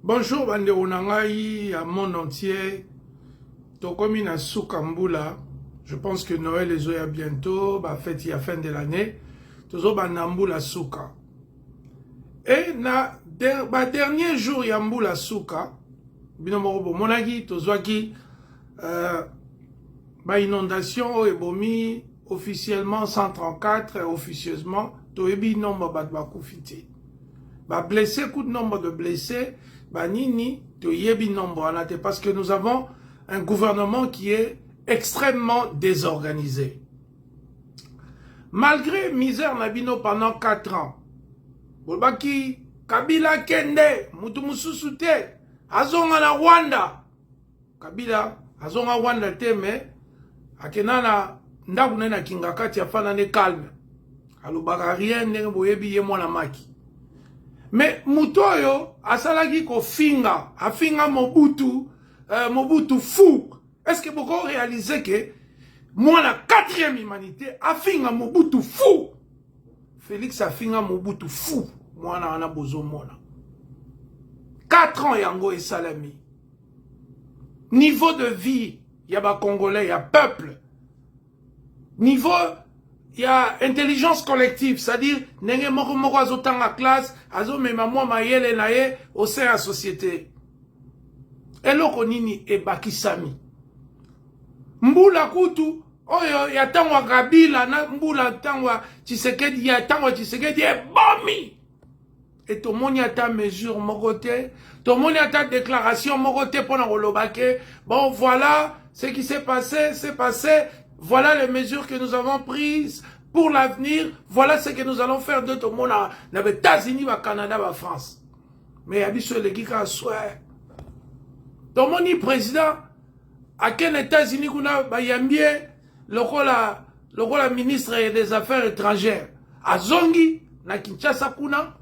Bonjour bande Onangaï à monde entier. Tokomi na Soukambula. Je pense que Noël est à bientôt. Bah fête à fin de l'année. Tozo banambula Souka. Et na dernier jour yambula Souka. Binomorobo monagi tozoaki ba inondation ebomi officiellement 134 officieusement toebi nombre bat bakufiti. Ba blessé coup de nombre de blessés. Banini, parce que nous avons un gouvernement qui est extrêmement désorganisé. Malgré misère Nabino pendant 4 ans, Bolbaki, Kabila Kende, Mutumususute, Azonga na Rwanda, Kabila, Azonga Rwanda teme, Akenana, Ndabunena Kingakati afana ne calme, Alubaka rien ne boyebi ye mwana maki. Mais Mutoyo, asalagi ko finga, afinga Mobutu fou. Est-ce que vous réalisez que moi la 4e humanité afinga Mobutu fou? Félix afinga Mobutu fou. Moi na ana bozo mona. 4 ans yango et salami. Niveau de vie, yaba Congolais, y'a peuple. Niveau il y a intelligence collective, c'est-à-dire, nenge moko azotanga classe, azo mema mwa mayele na ye au sein de la société. Eloko nini ebakisami. Mbula kutu, oyo ya tangwa Kabila, na mbula tangwa Tshisekedi, ya tangwa Tshisekedi, bomi. Et tout le monde a ta mesure mogote, tout le monde a ta déclaration mogote pour n'olobake. Bon, voilà, ce qui s'est passé, c'est passé. Voilà les mesures que nous avons prises pour l'avenir. Voilà ce que nous allons faire de tout le monde dans les États-Unis, au Canada, en France. Mais il y a des choses qui sont souhait. Tout le monde est président. À quel États-Unis qu'on a, il y a bien le ministre des Affaires étrangères. À Zongi, na Kinshasa kuna.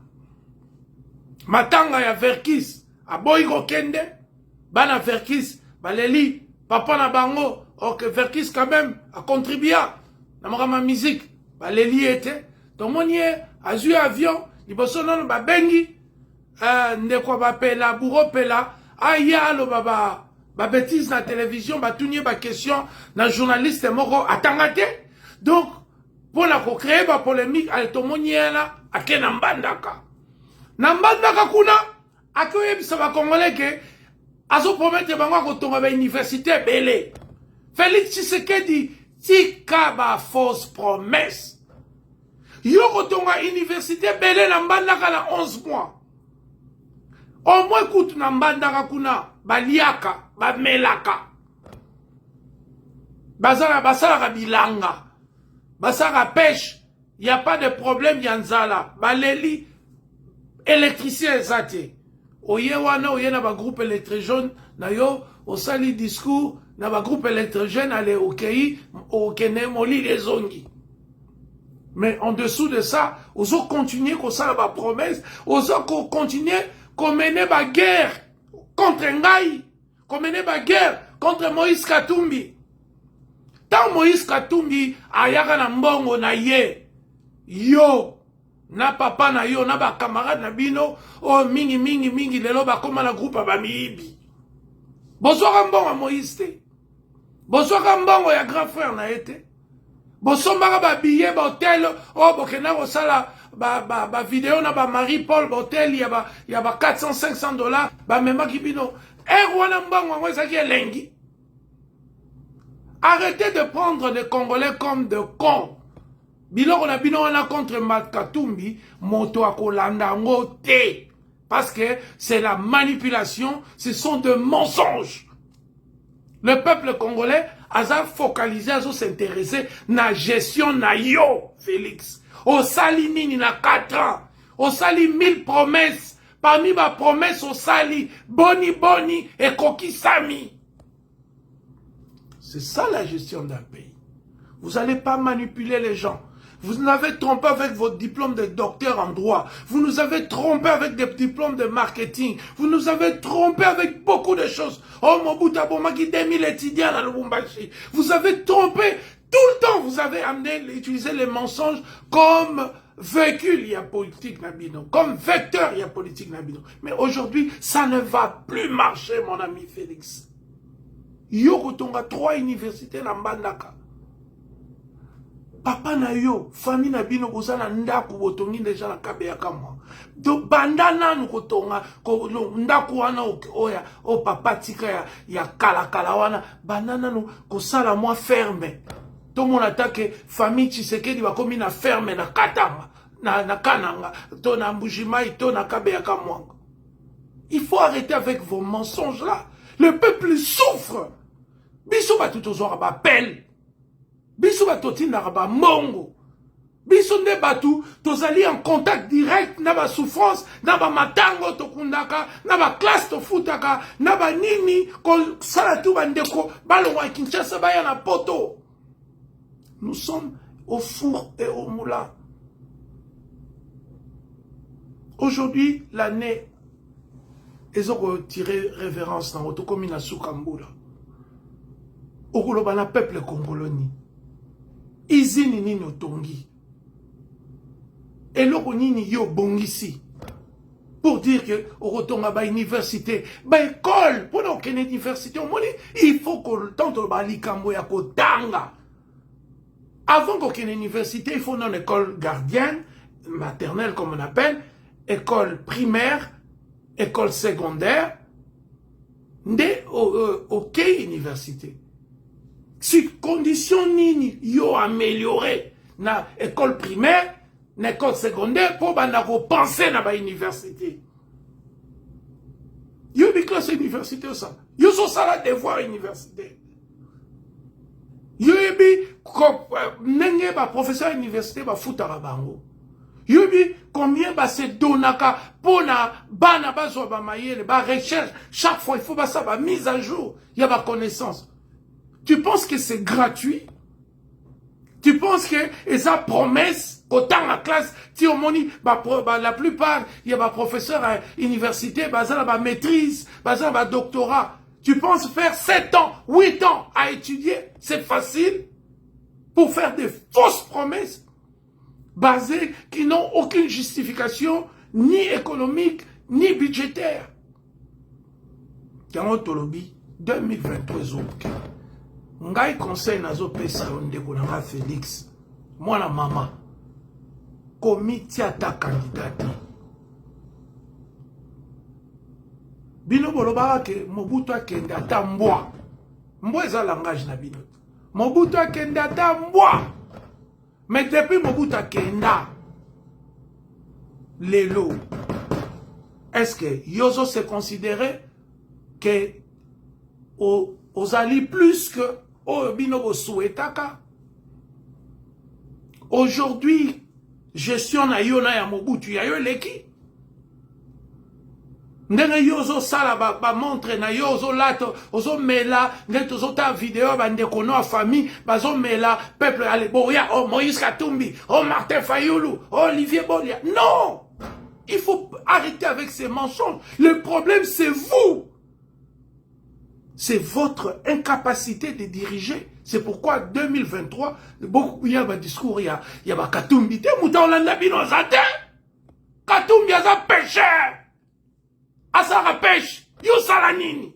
Matanga ya Verkis. À Boygo Kende. Bana Verkis. Baleli. Papa na bango. Or que Verkis quand même a contribué à ma musique. Bah les liés étaient. Donc mon yé a eu avion. Il bosse non ba bengi. Ne quoi ba pela bourreau pela. Aya lo baba ba bêtise na télévision ba tout ba question na journaliste moko atangate. Donc pour la créer ba polémique à tout mon yé là à kena mbandaka. Na mbandaka kuna akoye bisa ba congolais que azo promettre bango ko tonga ba université belé. Félix Tshisekedi, tika ba fausse promesse. Yoko tonga université belé na mbandaka na 11 mois. Au moins kutu na mbandaka kuna, baliaka, bamelaka. Basala bilanga. Basala pêche. Y a pas de problème yanzala. Baleli, électricien zate. Oye wana, oye na ba groupe électrogène, na yo, au sali discours, na ba groupe électrogène allait au Kei, au Kene Moli les Zongi. Mais en dessous de ça, on a continué qu'on ça la promesse, on a continué qu'on menait ba guerre contre Ngaï, qu'on menait ba guerre contre Moïse Katumbi. Tant Moïse Katumbi ayaka na mbongo na ye, yo, na papa na yo, na ba camarade na bino, oh mingi lelo ba koma na groupe ba miibi. Bonsoir mbongo Moïse te. Bonsoir mbongo ya grand frère na été. Bonsoir ba billet ba hôtel oh bokena ko sala ba vidéo na ba Marie-Paul ba hôtel ya ba 400-500 $, ba mema kibino. Wana mbongo ngo ezaki elengi. Arrêtez de prendre les Congolais comme de cons. Biloko na bino wana contre Katumbi, moto akolanda ngo te. Parce que c'est la manipulation, ce sont des mensonges. Le peuple congolais a focalisé, a s'intéressé na gestion na yo, Félix. Au sali nini na 4 ans. Au sali 1000 promesses. Parmi ma promesse, au sali boni et kokisami. C'est ça la gestion d'un pays. Vous n'allez pas manipuler les gens. Vous nous avez trompé avec votre diplôme de docteur en droit. Vous nous avez trompé avec des diplômes de marketing. Vous nous avez trompé avec beaucoup de choses. Oh, Mobutu Abomaki, 2000 étudiants à Lubumbashi. Vous avez trompé. Tout le temps, vous avez utilisé les mensonges comme véhicule, il y a politique Nabino. Comme vecteur, il y a politique Nabino. Mais aujourd'hui, ça ne va plus marcher, mon ami Félix. Yo tonga 3 universités na Mbandaka. Papa na yo, famille Nabino, kozana ndaku botongi déjà na kabeyaka moi. Donc bandana nous kotonga, ndaku wana oya, o papa tika ya kala wana, bandana nous kosala moi ferme. Tout le monde attaque famille Tshisekedi va comme na ferme na Katanga, na Kananga, to na Mbujimai, to na Kabeyaka Mwanga. Il faut arrêter avec vos mensonges là. Le peuple souffre. Biso ba tout ozora ba pelle. Biso ba totina ba mongo. Biso nde batu tozali en contact direct na ba souffrance, na ba matango to kundaka, na ba classe to futaka, na ba nini ko sala tu bandeko balongwa Kinshasa ba ya na poto. Nous sommes au four et au moulin. Aujourd'hui, l'année, ils ont tiré révérence dans votre commune à Soukambula. Au Golobana, peuple congolais. Izini ni notongi. Et l'oko nini yo bongisi. Pour dire que au retour à ba université, ba école, pour nous qu'une université, il faut que le temps de ba likambo ya kotanga. Avant qu'aucune université, il faut une école gardienne, maternelle comme on appelle, école primaire, école secondaire, ok université. Si condition nini yo amélioré na école primaire, na école secondaire pour banako penser na ba université. Yo bi classe université ça. Yo so sala devoir université. Yobi nenge ba professeur université ba futara bango. Yobi combien ba se donaka pona bana bazwa ba mayele ba recherche chaque fois il faut ba ça ba mise à jour, il y a ba connaissance. Tu penses que c'est gratuit? Tu penses que esa promesse autant la classe ti omoni ba la plupart il y a ba professeur à université ba ça ba maîtrise, ba ça ba doctorat. Tu penses faire 7 ans, 8 ans à étudier, c'est facile pour faire des fausses promesses basées qui n'ont aucune justification, ni économique, ni budgétaire. Yango tolobi, 2023 ok. Ngai conseil nazo pesa ondeko nanga Félix, mwana mama, komiti ata candidate. Bino bolobaka ke Mobutu akende ata mbwa. Mbwa eza langage na bino. Mobutu akende ata mbwa. Mais depuis Mobutu akenda lelo, est-ce que yozo se considérait que ozali plus que bino bo souhaitaka? Aujourd'hui, gestion na yo na ya Mobutu ya yo leki. Ndenge yozo sala ba montre na yozo lato ozo mela ndenge tozo ta vidéo ba ndeko no famille bazo mela peuple ale boya oh Moïse Katumbi oh Martin Fayoulou oh Olivier Bolia. Non, il faut arrêter avec ces mensonges. Le problème c'est vous, c'est votre incapacité de diriger. C'est pourquoi 2023 beaucoup il y a un discours il y a ba Katumbi te muta olanda bino zate Katumbi aza pécheur. Asara pêche, yo salanini.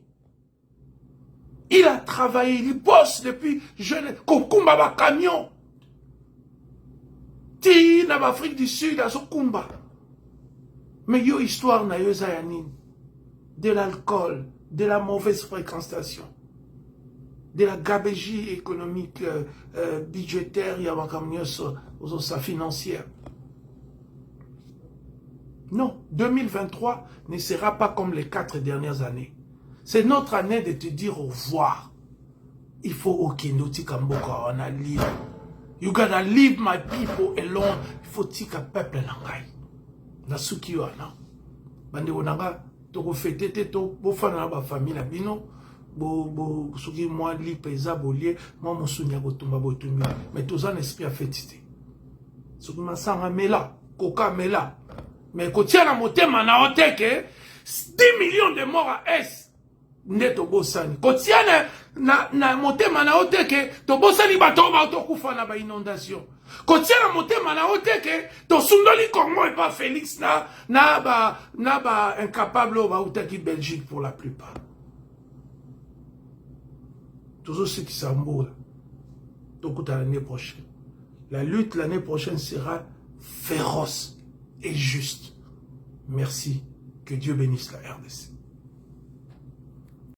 Il a travaillé, il bosse depuis jeune, kokumba ba camion. Ti na Afrique du Sud à Sokumba. Mais yo histoire na yo zayanini. De l'alcool, de la mauvaise fréquentation, de la gabegie économique, budgétaire, ya ba camion sa financière. Non, 2023 ne sera pas comme les 4 dernières années. C'est notre année de te dire au revoir. Il faut okendo tika mboka wana live. You gotta leave my people alone. Il faut tika peuple nangai. Na suki wana. Bande onanga toko fete te to bo fana ba famille na bino. Bo suki moi li pesa bolie, moi musunya botumba botumba. Mais tous en esprit a fêtité. Suki masanga mela, koka mela. Mais quand tu as la motema na oteke 10 millions de morts à Est neto bosani. Quand tu as na motema na oteke to bosani bato ba to kufa na ba inondation. kotia na motema na oteke to sundoli Congo et pas Félix na ba incapable ba utaki Belgique pour la plupart. Toujours ceux qui s'emboulent. Donc l'année prochaine. La lutte l'année prochaine sera féroce et juste. Merci. Que Dieu bénisse la RDC.